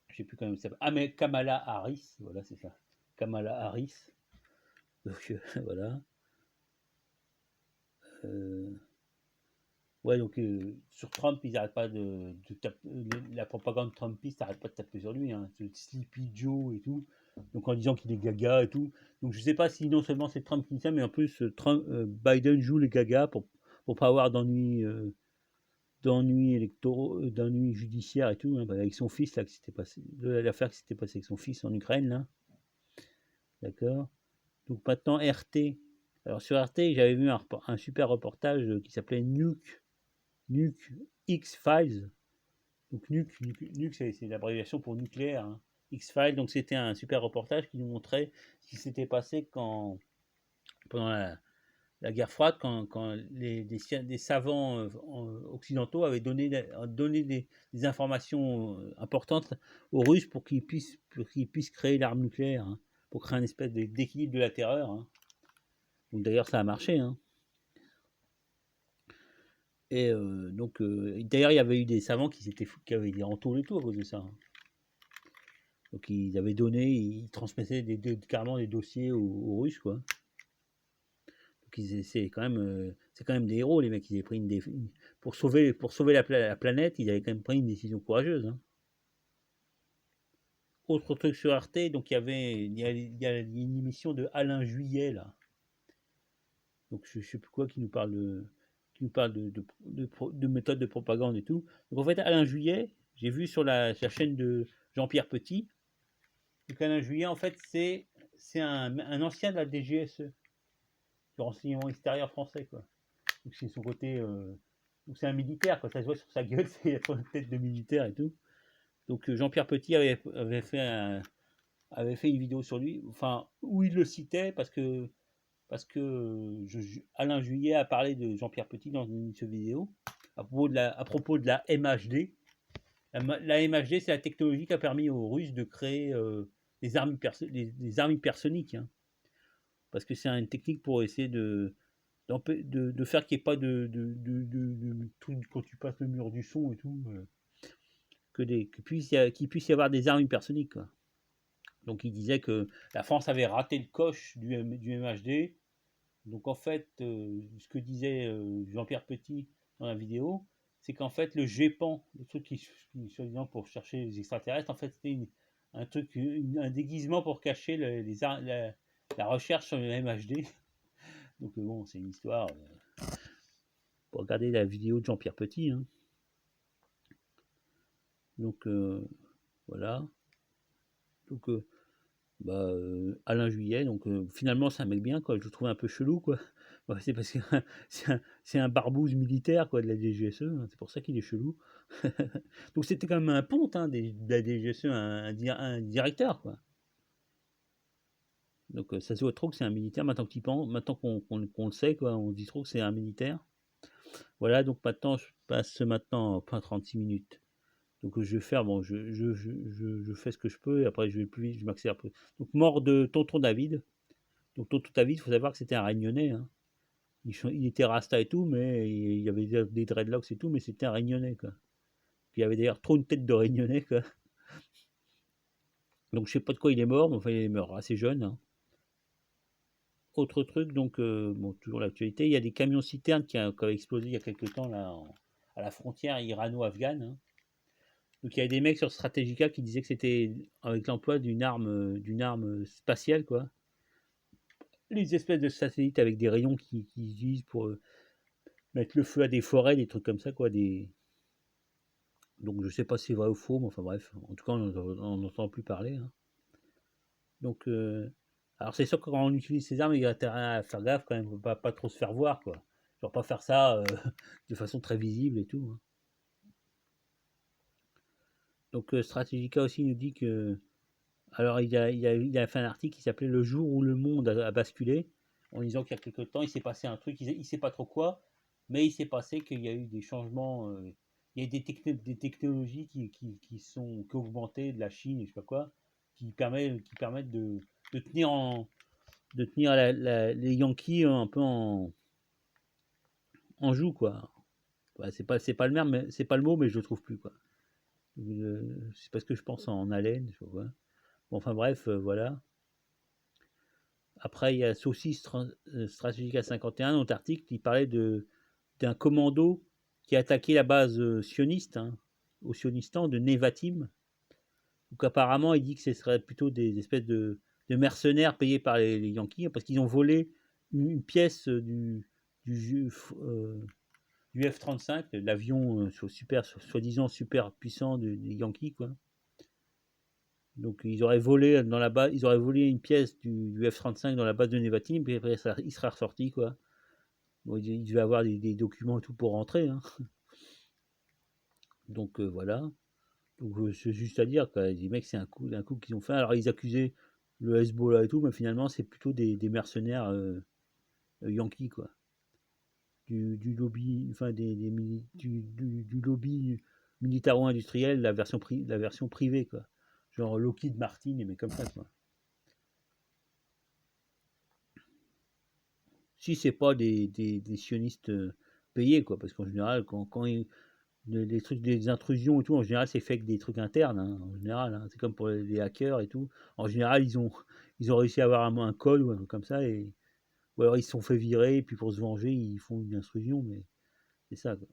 Je sais plus comment elle s'appelle. Ah mais Kamala Harris, voilà c'est ça. Kamala Harris. Donc voilà. Euh, ouais donc sur Trump ils n'arrêtent pas de taper, la propagande trumpiste n'arrête pas de taper sur lui, hein. Sleepy Joe et tout. Donc en disant qu'il est gaga et tout. Donc je sais pas si non seulement c'est Trump qui dit ça, mais en plus Biden joue les gaga pour pas avoir d'ennuis électoraux, d'ennuis judiciaires et tout, hein, avec son fils, là, l'affaire qui s'était passée avec son fils en Ukraine, là. D'accord. Donc maintenant, RT. Alors sur RT, j'avais vu un super reportage qui s'appelait Nuke X-Files. Donc Nuke c'est l'abréviation pour nucléaire. Hein. X-Files, donc c'était un super reportage qui nous montrait ce qui s'était passé pendant la guerre froide, quand des savants occidentaux avaient donné des informations importantes aux Russes pour qu'ils puissent créer l'arme nucléaire, hein, pour créer une espèce d'équilibre de la terreur. Hein. Donc d'ailleurs, ça a marché. Hein. Et donc, d'ailleurs, il y avait eu des savants qui avaient été entourés et tout à cause de ça. Hein. Donc ils transmettaient carrément des dossiers aux Russes, quoi. C'est quand même des héros, les mecs. Ils avaient pris pour sauver la planète, ils avaient quand même pris une décision courageuse. Hein. Autre truc sur Arte, donc il y a une émission de Alain Juillet là. Donc je sais plus quoi qui nous parle de méthode de propagande et tout. Donc en fait Alain Juillet, j'ai vu sur la chaîne de Jean-Pierre Petit. Donc Alain Juillet en fait c'est un ancien de la DGSE, du renseignement extérieur français quoi. Donc c'est son côté. Donc c'est un militaire, quoi. Ça se voit sur sa gueule, c'est une tête de militaire et tout. Donc Jean-Pierre Petit avait fait une vidéo sur lui, enfin où il le citait parce que Alain Juillet a parlé de Jean-Pierre Petit dans une vidéo à propos de la MHD. La MHD, c'est la technologie qui a permis aux Russes de créer des armes, des armes hypersoniques. Hein. Parce que c'est une technique pour essayer de faire qu'il n'y ait pas de tout, quand tu passes le mur du son et tout, qu'il puisse y avoir des armes hypersoniques. Quoi. Donc il disait que la France avait raté le coche du MHD. Donc en fait, ce que disait Jean-Pierre Petit dans la vidéo, c'est qu'en fait le GEPAN, le truc qui soi-disant pour chercher les extraterrestres, en fait c'était un truc, un déguisement pour cacher la recherche sur le MHD. Donc bon, c'est une histoire. Pour regarder la vidéo de Jean-Pierre Petit. Hein. Donc voilà. Donc Alain Juillet, donc finalement c'est un mec bien, quoi. Je le trouve un peu chelou, quoi. Ouais, c'est parce que c'est un barbouze militaire, quoi, de la DGSE. Hein. C'est pour ça qu'il est chelou. Donc c'était quand même un ponte, hein, de la DGSE, un directeur, quoi. Donc ça se voit trop que c'est un militaire maintenant qu'on le sait, quoi. On dit trop que c'est un militaire. Voilà, donc maintenant je passe maintenant 36 minutes. Donc je vais faire, bon, je fais ce que je peux et après je vais plus vite, je m'accélère plus. Donc mort de tonton David. Donc tonton David, il faut savoir que c'était un Réunionnais. Hein. Il était rasta et tout, mais il y avait des dreadlocks et tout, mais c'était un Réunionnais, quoi. Puis il avait d'ailleurs trop une tête de Réunionnais, quoi. Donc je sais pas de quoi il est mort, mais enfin il est mort assez jeune. Hein. Autre truc, donc bon, toujours l'actualité, il y a des camions citernes qui ont explosé il y a quelques temps là, à la frontière irano-afghane. Hein. Donc il y avait des mecs sur Strategica qui disaient que c'était avec l'emploi d'une arme spatiale, quoi. Les espèces de satellites avec des rayons qui utilisent pour mettre le feu à des forêts, des trucs comme ça, quoi. Donc je sais pas si c'est vrai ou faux, mais enfin bref, en tout cas on n'entend plus parler. Hein. Donc alors c'est sûr que quand on utilise ces armes, il y a intérêt à faire gaffe quand même, pas trop se faire voir, quoi. Genre pas faire ça de façon très visible et tout. Hein. Donc Strategica aussi nous dit que alors il a fait un article qui s'appelait Le jour où le monde a basculé, en disant qu'il y a quelque temps il s'est passé un truc, il ne sait pas trop quoi, mais il s'est passé qu'il y a eu des changements, il y a des technologies qui ont augmenté de la Chine et je sais pas quoi, qui permettent de tenir les Yankees un peu en joue, quoi. Ouais, c'est pas le même, mais c'est pas le mot, mais je le trouve plus, quoi. C'est parce que je pense en haleine, je sais pas quoi. Bon, enfin bref, voilà. Après, il y a Saucisse Stratégique à 51, un autre article qui parlait d'un commando qui a attaqué la base sioniste, hein, au Sionistan, de Nevatim. Donc apparemment, il dit que ce serait plutôt des espèces de mercenaires payés par les Yankees, parce qu'ils ont volé une pièce du, euh, du F-35, l'avion soi-disant super puissant des Yankees, quoi. Donc ils auraient volé dans la base, ils auraient volé une pièce du F-35 dans la base de Nevatim, puis après il sera ressorti, quoi. Bon, il devait avoir des documents et tout pour rentrer. Hein. Donc voilà. Donc c'est juste à dire, quoi. Les mecs, c'est un coup qu'ils ont fait. Alors ils accusaient le Hezbollah et tout, mais finalement c'est plutôt des mercenaires yankees, quoi. Du lobby, enfin du lobby militaro-industriel, la version privée, quoi. Genre Lockheed Martin et mais comme ça, quoi. Si c'est pas des sionistes payés, quoi, parce qu'en général, quand les trucs des intrusions et tout, en général, c'est fait avec des trucs internes, hein, en général, hein, c'est comme pour les hackers et tout. En général, ils ont réussi à avoir un code ou un truc comme ça, ou alors ils se sont fait virer, et puis pour se venger, ils font une intrusion, mais c'est ça, quoi.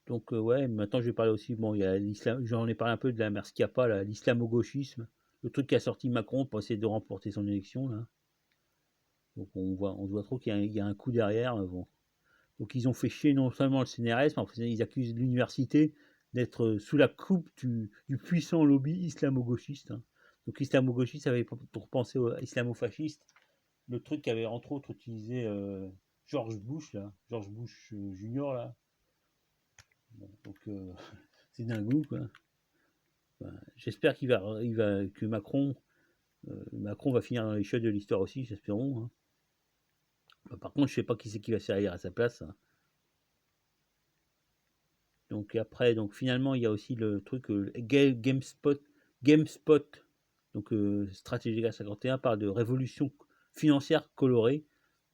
Donc, ouais, maintenant je vais parler aussi, bon, il y a l'islam, j'en ai parlé un peu de la Merskiapa, l'islamo-gauchisme, le truc qui a sorti Macron pour essayer de remporter son élection, là. Donc on voit trop qu'il y a un coup derrière, bon. Donc ils ont fait chier non seulement le CNRS, mais en fait, ils accusent l'université d'être sous la coupe du puissant lobby islamo-gauchiste. Hein. Donc islamo-gauchiste, ça avait pour penser aux islamo-fascistes, le truc qu'avait entre autres utilisé George Bush, là, George Bush Junior, là. Bon, donc c'est dingue, quoi. Enfin, j'espère que Macron va finir dans les chiottes de l'histoire aussi, j'espérons. Hein. Bah, par contre, je sais pas qui c'est qui va servir à sa place. Hein. Donc après, donc finalement, il y a aussi le truc GameSpot, donc Stratégica 51 parle de révolution financière colorée.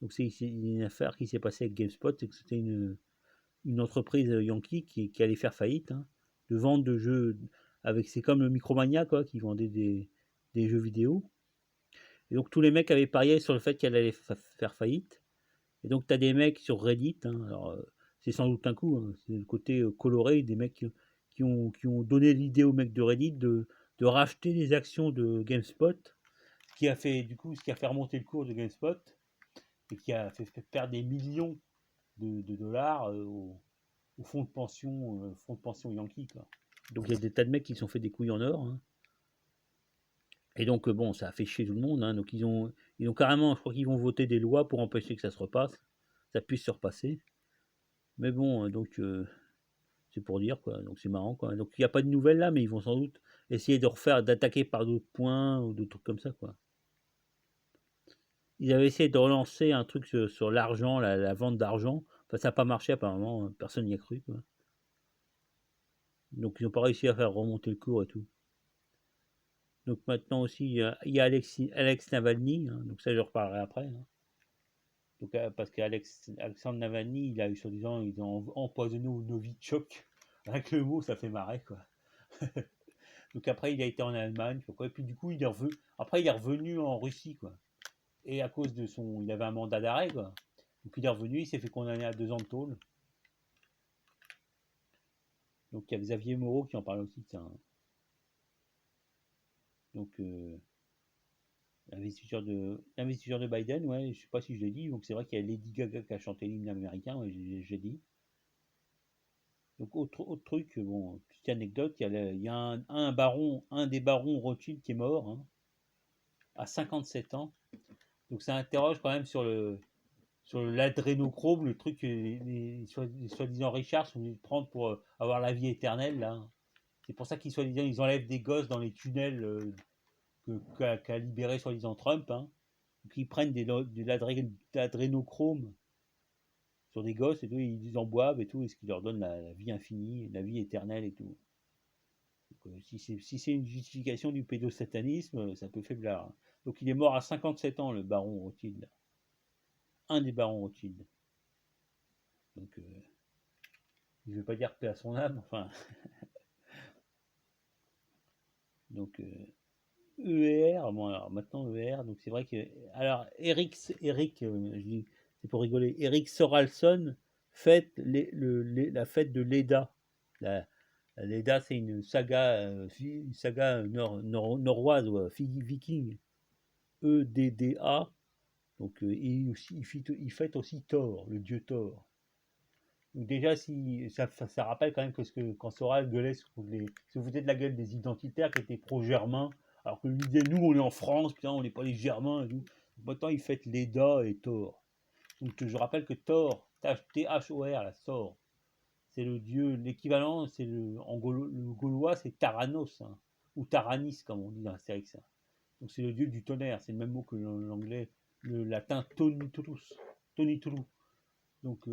Donc c'est une affaire qui s'est passée avec GameSpot, c'est que c'était une entreprise yankee qui allait faire faillite, hein, de vente de jeux avec, c'est comme le Micromania quoi, qui vendait des jeux vidéo. Et donc tous les mecs avaient parié sur le fait qu'elle allait faire faillite. Et donc tu as des mecs sur Reddit, hein, alors c'est sans doute un coup, hein, c'est le côté coloré des mecs qui ont donné l'idée aux mecs de Reddit de racheter les actions de GameSpot, ce qui a fait du coup, ce qui a fait remonter le cours de GameSpot et qui a fait perdre des millions de dollars au fonds de pension Yankee quoi. Donc il y a des tas de mecs qui se sont fait des couilles en or, hein. Et donc bon, ça a fait chier tout le monde, hein. Donc ils ont carrément, je crois qu'ils vont voter des lois pour empêcher que ça se repasse, ça puisse se repasser. Mais bon, donc c'est pour dire quoi. Donc c'est marrant quoi. Donc il n'y a pas de nouvelles là, mais ils vont sans doute essayer d'attaquer par d'autres points ou d'autres trucs comme ça quoi. Ils avaient essayé de relancer un truc sur l'argent, la vente d'argent. Enfin, ça n'a pas marché apparemment, personne n'y a cru quoi. Donc ils n'ont pas réussi à faire remonter le cours et tout. Donc maintenant aussi, il y a Alex Navalny, hein, donc ça je reparlerai après. Hein. Donc, parce qu'Alexandre Navalny, il a eu soi-disant, ils ont empoisonné Novichok. Avec le mot, ça fait marrer quoi. Donc après, il a été en Allemagne, et puis du coup, après, il est revenu en Russie quoi. Et à cause de il avait un mandat d'arrêt quoi. Donc il est revenu, il s'est fait condamner à 2 ans de tôle. Donc il y a Xavier Moreau qui en parle aussi de ça. Hein. Donc l'investiture de Biden, ouais, je sais pas si je l'ai dit. Donc c'est vrai qu'il y a Lady Gaga qui a chanté l'hymne américain, ouais, j'ai dit. Donc autre truc, bon, petite anecdote, il y a un des barons Rothschild qui est mort hein, à 57 ans. Donc ça interroge quand même sur l'adrénochrome, le truc que les soi-disant Richards sont venus prendre pour avoir la vie éternelle là. C'est pour ça qu'ils soi-disant ils enlèvent des gosses dans les tunnels qu'a libéré soi-disant Trump. Hein. Donc ils prennent de l'adrénochrome sur des gosses et tout, ils en boivent et tout, et ce qui leur donne la vie infinie, la vie éternelle et tout. Donc, si c'est une justification du pédosatanisme, ça peut faiblir. Hein. Donc il est mort à 57 ans, le baron Rothschild. Un des barons Rothschild. Donc je ne vais pas dire paix à son âme, enfin. Donc ER, bon alors maintenant ER, donc c'est vrai que. Alors Eric je dis, c'est pour rigoler, Eric Soralson fête la fête de l'EDA. L'EDA, c'est une saga, norroise, ouais, viking. EDDA. Donc, il fête aussi Thor, le dieu Thor. Donc déjà, ça rappelle quand même quand Soral gueulait se foutait de la gueule des identitaires qui étaient pro-germains, alors que lui disait, nous, on est en France, putain, on n'est pas les Germains et tout. Maintenant, il fête Leda et Thor. Donc, je rappelle que Thor, Thor, la Thor, c'est le dieu, l'équivalent, le gaulois, c'est Taranos, hein, ou Taranis, comme on dit dans la série. Ça. Donc c'est le dieu du tonnerre, c'est le même mot que l'anglais, le latin tonitulus. Donc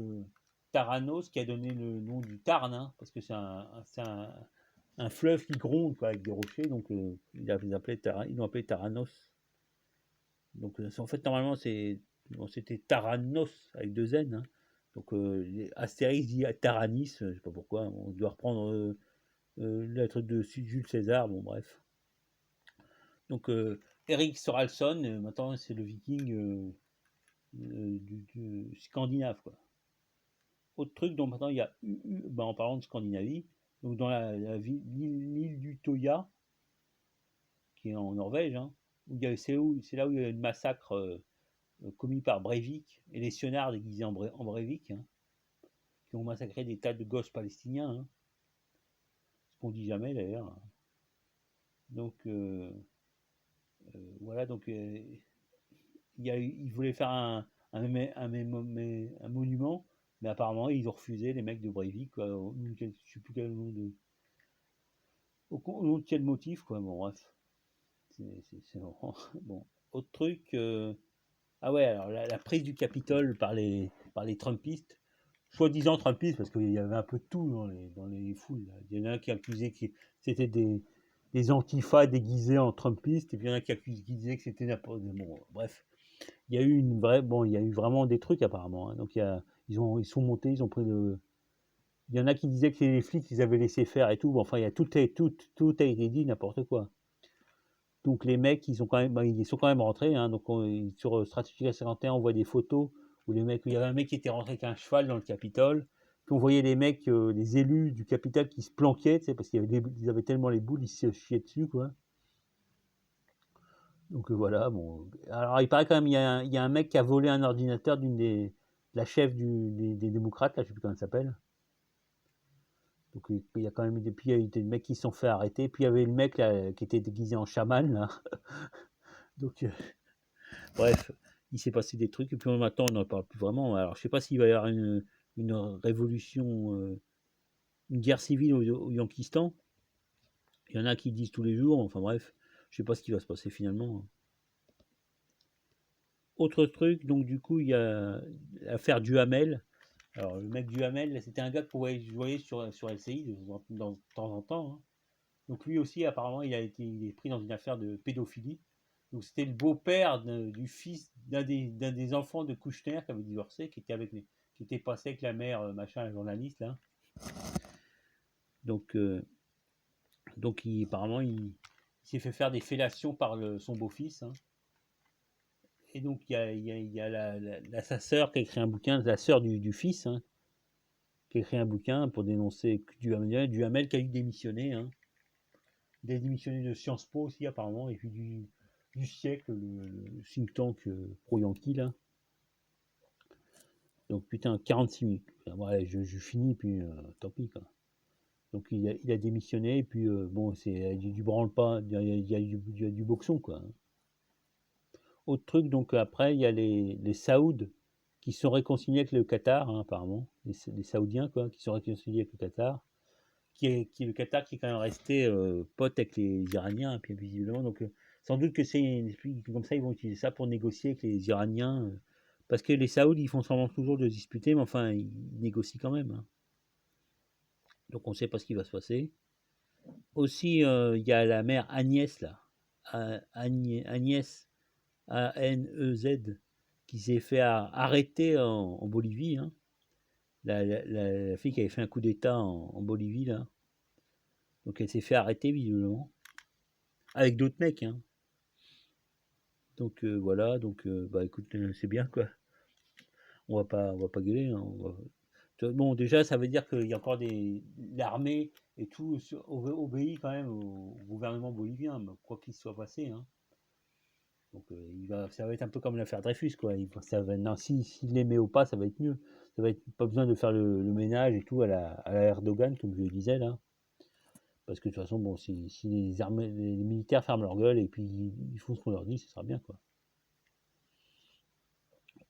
Taranos qui a donné le nom du Tarn, hein, parce que c'est un fleuve qui gronde quoi, avec des rochers, donc ils l'ont appelé Taranos. Donc en fait normalement c'était Taranos avec 2 N. Hein. Donc Astérix dit à Taranis, je sais pas pourquoi, on doit reprendre la truc de Jules César, bon bref. Donc Eric Soralson, maintenant c'est le viking du scandinave quoi. Autre truc dont maintenant il y a en parlant de Scandinavie, donc dans l'île du Toya, qui est en Norvège, hein, c'est là où il y a eu le massacre commis par Breivik et les sionards déguisés en Breivik, hein, qui ont massacré des tas de gosses palestiniens, hein, ce qu'on dit jamais d'ailleurs. Donc voilà, donc ils voulaient faire un monument, mais apparemment ils ont refusé, les mecs de Breivik, quoi, je ne sais plus quel nom au nom de quel motif, quoi, bon bref. C'est vraiment... Bon, autre truc, ah ouais, alors la prise du Capitole par les Trumpistes, soi-disant Trumpistes, parce qu'il y avait un peu de tout dans les foules. Là. Il y en a un qui accusait que c'était des antifas déguisés en Trumpistes, et puis il y en a qui disaient que c'était n'importe quoi. Bon, bref, il y a eu il y a eu vraiment des trucs apparemment. Hein. Donc ils sont montés, ils ont pris le. Il y en a qui disaient que les flics, ils avaient laissé faire et tout. Bon, enfin, il y a tout a été dit, n'importe quoi. Donc les mecs, ils sont quand même rentrés. Hein. Donc sur Stratifica 51, on voit des photos où il y avait un mec qui était rentré avec un cheval dans le Capitole. Puis on voyait les mecs, les élus du Capitole qui se planquaient, parce qu'ils avaient tellement les boules, ils se chiaient dessus, quoi. Donc voilà, bon. Alors il paraît quand même, il y a un mec qui a volé un ordinateur la chef des démocrates, là, je sais plus comment elle s'appelle. Donc il y a quand même puis il y a eu des mecs qui se sont fait arrêter. Puis il y avait le mec là, qui était déguisé en chaman, là. Donc bref, il s'est passé des trucs. Et puis maintenant, on n'en parle plus vraiment. Alors je sais pas s'il va y avoir une révolution, une guerre civile au Yankistan. Il y en a qui disent tous les jours. Enfin bref, je sais pas ce qui va se passer finalement. Autre truc, donc du coup, il y a l'affaire Duhamel. Alors, le mec Duhamel, c'était un gars que je voyais sur LCI de temps en temps. Hein. Donc, lui aussi, apparemment, il est pris dans une affaire de pédophilie. Donc, c'était le beau-père du fils d'un des enfants de Kouchner qui avait divorcé, qui était passé avec la mère, machin, la journaliste, là. Donc, apparemment, il s'est fait faire des fellations par son beau-fils. Hein. Et donc, il y a sa sœur qui a écrit un bouquin, la sœur du fils, hein, qui a écrit un bouquin pour dénoncer Duhamel qui a eu démissionné. Hein. Il a démissionné de Sciences Po aussi, apparemment, et puis du siècle, le think tank pro-yankee, là. Donc, putain, 46 minutes. Enfin, ouais, je finis, puis tant pis, quoi. Donc, il a démissionné, et puis, bon, il y a du branle-pas, il y a du boxon, quoi. Hein. Autre truc, donc après, il y a les Saouds qui sont réconciliés avec le Qatar, hein, apparemment, les Saoudiens, quoi, qui sont réconciliés avec le Qatar, qui est le Qatar qui est quand même resté pote avec les Iraniens, et puis visiblement, donc sans doute que comme ça, ils vont utiliser ça pour négocier avec les Iraniens, parce que les Saouds, ils font semblant toujours de se disputer, mais enfin, ils négocient quand même. Hein. Donc on ne sait pas ce qui va se passer. Aussi, il y a la mère Agnès, là, Agnès, ANEZ, qui s'est fait arrêter en Bolivie. Hein. La fille qui avait fait un coup d'État en Bolivie, là. Donc elle s'est fait arrêter, visiblement. Avec d'autres mecs. Hein. Donc voilà, donc bah écoute, c'est bien, quoi. On va pas gueuler. Hein, Bon, déjà, ça veut dire qu'il y a encore l'armée et tout obéit quand même au gouvernement bolivien, quoi qu'il soit passé. Hein. Donc ça va être un peu comme l'affaire Dreyfus, quoi. Non, s'il les met au pas, ça va être mieux. Ça va être pas besoin de faire le ménage et tout à la Erdogan, comme je le disais là. Parce que de toute façon, bon, si les militaires ferment leur gueule et puis ils font ce qu'on leur dit, ce sera bien, quoi.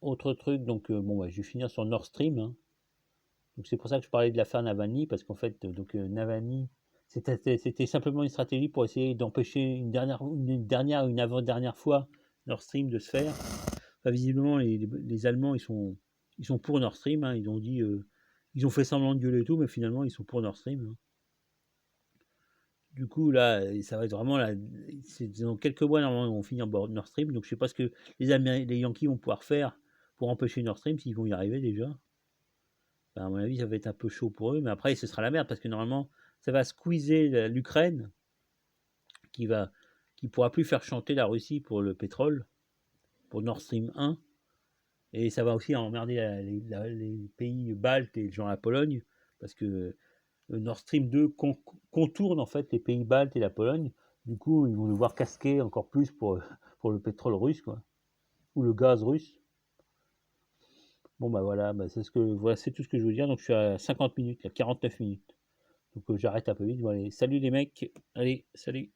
Autre truc, donc bon, bah, je vais finir sur Nord Stream. Hein. Donc c'est pour ça que je parlais de l'affaire Navalny, parce qu'en fait, Navalny, c'était simplement une stratégie pour essayer d'empêcher une avant-dernière fois Nord Stream de se faire. Enfin, visiblement, les Allemands, ils sont pour Nord Stream. Hein. Ils ont dit, ils ont fait semblant de gueuler et tout, mais finalement, ils sont pour Nord Stream. Hein. Du coup, là, ça va être vraiment dans quelques mois, normalement, ils vont finir Nord Stream. Donc, je sais pas ce que les Yankees vont pouvoir faire pour empêcher Nord Stream, s'ils vont y arriver déjà. Enfin, à mon avis, ça va être un peu chaud pour eux. Mais après, ce sera la merde, parce que normalement, ça va squeezer l'Ukraine, qui pourra plus faire chanter la Russie pour le pétrole, pour Nord Stream 1. Et ça va aussi emmerder les pays baltes et genre la Pologne, parce que le Nord Stream 2 contourne en fait les pays baltes et la Pologne. Du coup, ils vont devoir casquer encore plus pour le pétrole russe, quoi, ou le gaz russe. Bon, bah voilà, voilà, c'est tout ce que je veux dire. Donc, je suis à 50 minutes, là, 49 minutes. Donc, j'arrête un peu vite. Bon, allez, salut les mecs. Allez, salut.